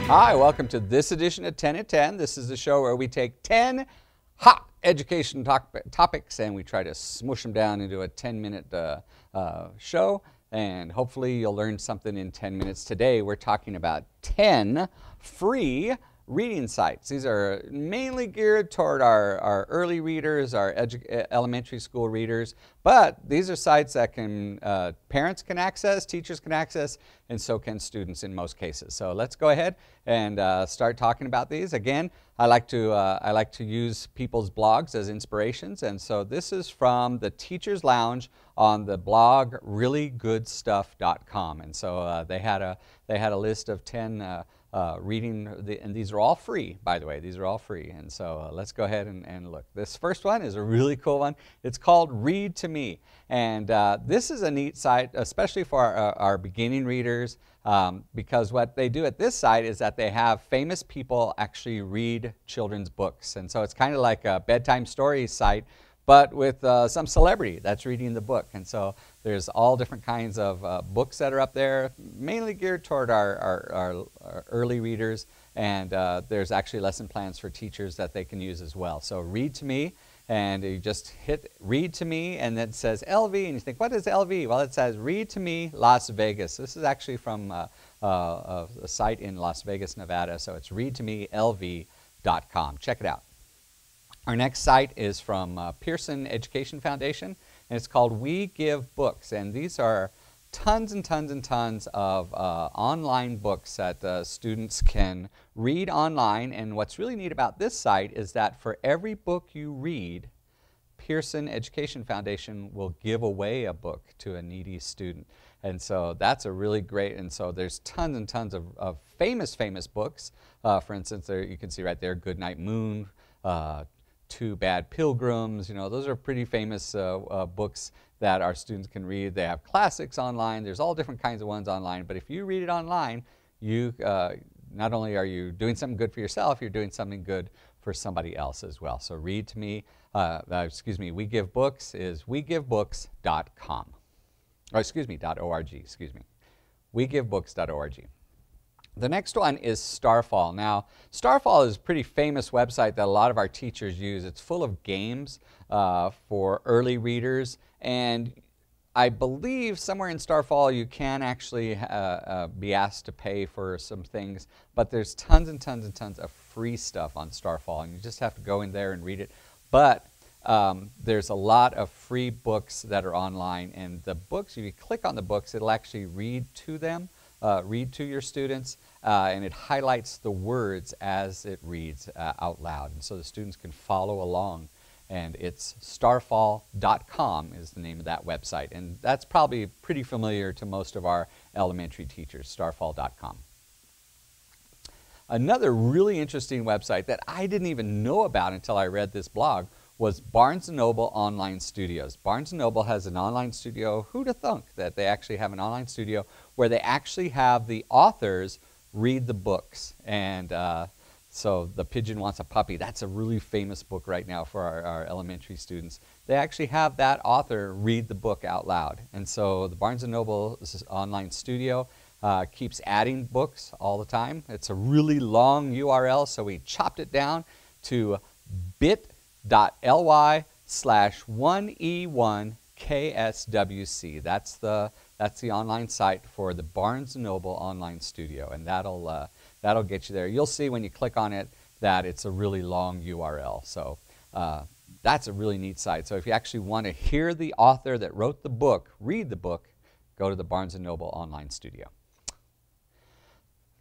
Hi, welcome to this edition of 10 at 10. This is the show where we take 10 hot education topics and we try to smush them down into a 10-minute show, and hopefully you'll learn something in 10 minutes. Today we're talking about 10 free reading sites. These are mainly geared toward our early readers, our elementary school readers, but these are sites that parents can access, teachers can access, and so can students in most cases. So let's go ahead and start talking about these. Again, I like to use people's blogs as inspirations, and so this is from the Teachers Lounge on the blog reallygoodstuff.com, and so they had a list of 10 reading, and these are all free, by the way. These are all free, and so let's go ahead and look. This first one is a really cool one. It's called Read to Me, and this is a neat site, especially for our beginning readers, because what they do at this site is that they have famous people actually read children's books, and so it's kind of like a bedtime story site, but with some celebrity that's reading the book. And so there's all different kinds of books that are up there, mainly geared toward our early readers, and there's actually lesson plans for teachers that they can use as well. So Read to Me, and you just hit Read to Me, and then it says LV, and you think, what is LV? Well, it says Read to Me Las Vegas. This is actually from a site in Las Vegas, Nevada, so it's readtomelv.com. Check it out. Our next site is from Pearson Education Foundation, and it's called We Give Books, and these are tons and tons and tons of online books that students can read online. And what's really neat about this site is that for every book you read, Pearson Education Foundation will give away a book to a needy student. And so that's a really great, and so there's tons and tons of famous books. For instance, there you can see right there, Goodnight Moon, Two Bad Pilgrims. You know, those are pretty famous books that our students can read. They have classics online. There's all different kinds of ones online. But if you read it online, you not only are you doing something good for yourself, you're doing something good for somebody else as well. So Read to Me, We Give Books is wegivebooks.com. Or excuse me, .org, excuse me. wegivebooks.org. The next one is Starfall. Now, Starfall is a pretty famous website that a lot of our teachers use. It's full of games for early readers, and I believe somewhere in Starfall you can actually be asked to pay for some things, but there's tons and tons and tons of free stuff on Starfall, and you just have to go in there and read it. But there's a lot of free books that are online, and the books, if you click on the books, it'll actually read to them. Read to your students, and it highlights the words as it reads out loud, and so the students can follow along. And it's starfall.com is the name of that website, and that's probably pretty familiar to most of our elementary teachers, starfall.com. Another really interesting website that I didn't even know about until I read this blog was Barnes & Noble Online Studios. Barnes & Noble has an online studio. Who'd have thunk that they actually have an online studio where they actually have the authors read the books. And so The Pigeon Wants a Puppy, that's a really famous book right now for our elementary students. They actually have that author read the book out loud. And so the Barnes & Noble Online Studio keeps adding books all the time. It's a really long URL, so we chopped it down to bit.ly/1E1KSWC. That's the online site for the Barnes & Noble Online Studio, and that'll get you there. You'll see when you click on it that it's a really long URL. So that's a really neat site. So if you actually want to hear the author that wrote the book read the book, go to the Barnes & Noble Online Studio.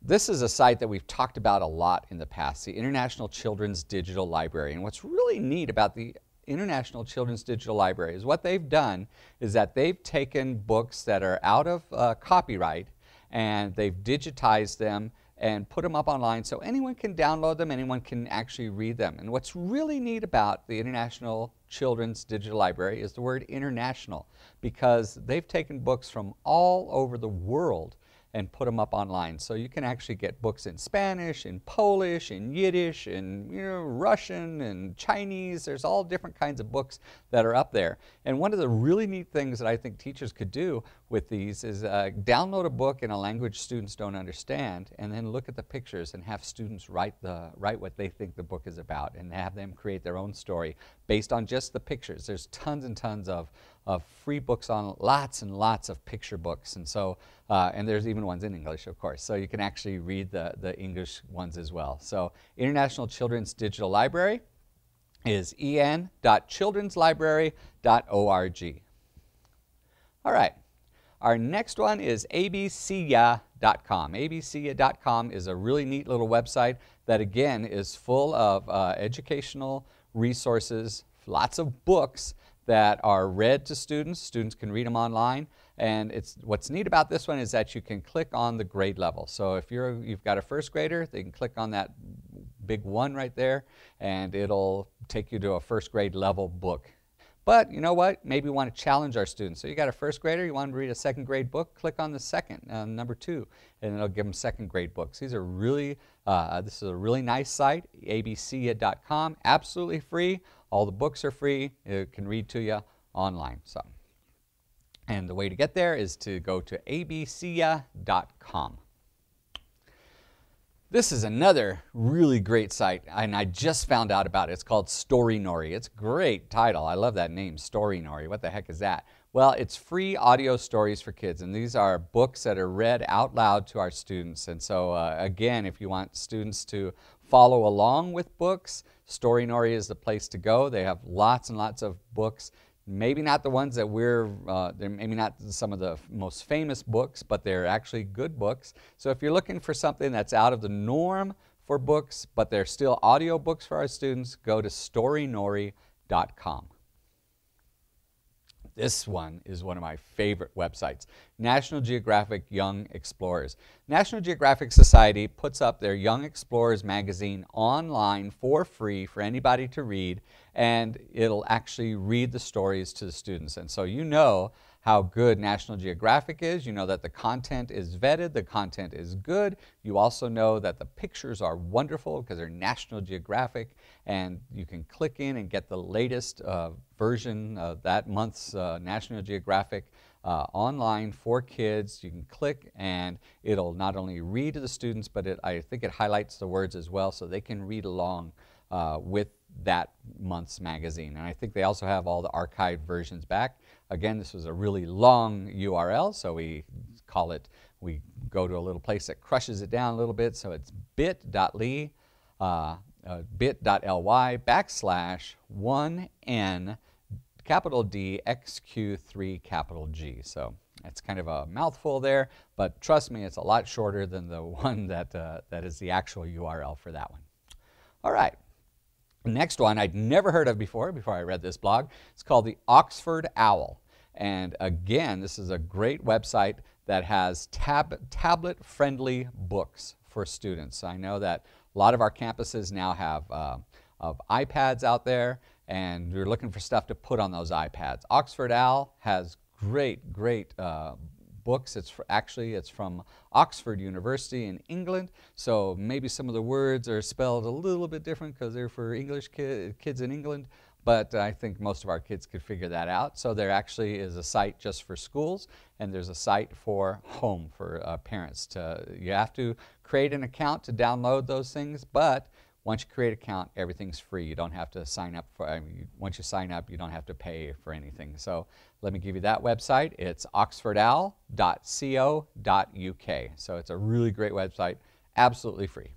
This is a site that we've talked about a lot in the past, the International Children's Digital Library. And what's really neat about the International Children's Digital Library is what they've done is that they've taken books that are out of copyright, and they've digitized them and put them up online so anyone can download them, anyone can actually read them. And what's really neat about the International Children's Digital Library is the word international, because they've taken books from all over the world and put them up online. So you can actually get books in Spanish, in Polish, in Yiddish, in Russian, and Chinese. There's all different kinds of books that are up there. And one of the really neat things that I think teachers could do with these is download a book in a language students don't understand, and then look at the pictures and have students write what they think the book is about, and have them create their own story based on just the pictures. There's tons and tons of free books on lots and lots of picture books, and so and there's even ones in English, of course, so you can actually read the English ones as well. So International Children's Digital Library is en.childrenslibrary.org. All right. Our next one is abcya.com. abcya.com is a really neat little website that, again, is full of educational resources, lots of books that are read to students. Students can read them online. And what's neat about this one is that you can click on the grade level. So if you've got a first grader, they can click on that big 1 right there, and it'll take you to a first grade level book. But you know what? Maybe we want to challenge our students. So you got a first grader, you want to read a second grade book, click on the second, number 2, and it'll give them second grade books. These are really, this is a really nice site, abcya.com, absolutely free. All the books are free. It can read to you online. So, and the way to get there is to go to abcya.com. This is another really great site, and I just found out about it. It's called Storynori. It's a great title. I love that name, Storynori. What the heck is that? Well, it's free audio stories for kids, and these are books that are read out loud to our students. And so, again, if you want students to follow along with books, Storynori is the place to go. They have lots and lots of books. Maybe not the ones that they're maybe not some of the most famous books, but they're actually good books. So if you're looking for something that's out of the norm for books, but they're still audio books for our students, go to storynori.com. This one is one of my favorite websites, National Geographic Young Explorers. National Geographic Society puts up their Young Explorers magazine online for free for anybody to read, and it'll actually read the stories to the students. And so you know how good National Geographic is. You know that the content is vetted, the content is good. You also know that the pictures are wonderful because they're National Geographic, and you can click in and get the latest version of that month's National Geographic online for kids. You can click and it'll not only read to the students, but I think it highlights the words as well so they can read along with that month's magazine. And I think they also have all the archived versions back. Again, this was a really long URL, so we go to a little place that crushes it down a little bit, so it's bit.ly, bit.ly/1N capital D XQ3 capital G. So it's kind of a mouthful there, but trust me, it's a lot shorter than the one that is the actual URL for that one. All right. Next one I'd never heard of before I read this blog. It's called the Oxford Owl. And again, this is a great website that has tablet-friendly books for students. I know that a lot of our campuses now have iPads out there, and we're looking for stuff to put on those iPads. Oxford Owl has great books. It's from Oxford University in England, so maybe some of the words are spelled a little bit different because they're for English kids in England, but I think most of our kids could figure that out. So there actually is a site just for schools, and there's a site for home for parents. You have to create an account to download those things, but once you create an account, everything's free. You don't have to sign up for, once you sign up, you don't have to pay for anything. So let me give you that website. It's oxfordowl.co.uk. So it's a really great website, absolutely free.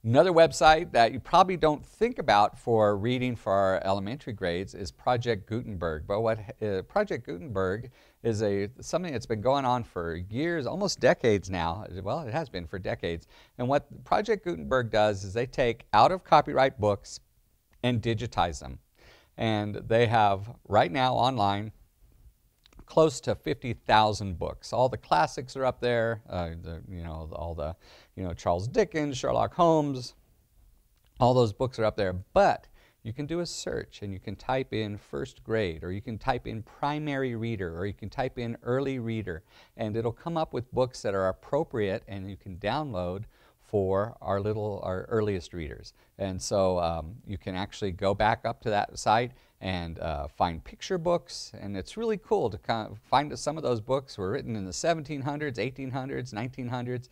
Another website that you probably don't think about for reading for our elementary grades is Project Gutenberg. But Project Gutenberg is something that's been going on for years, almost decades now. Well, it has been for decades. And what Project Gutenberg does is they take out of copyright books and digitize them. And they have right now online close to 50,000 books. All the classics are up there, Charles Dickens, Sherlock Holmes, all those books are up there. But you can do a search and you can type in first grade, or you can type in primary reader, or you can type in early reader, and it'll come up with books that are appropriate and you can download for our earliest readers. And so you can actually go back up to that site and find picture books, and it's really cool to kind of find that some of those books were written in the 1700s, 1800s, 1900s.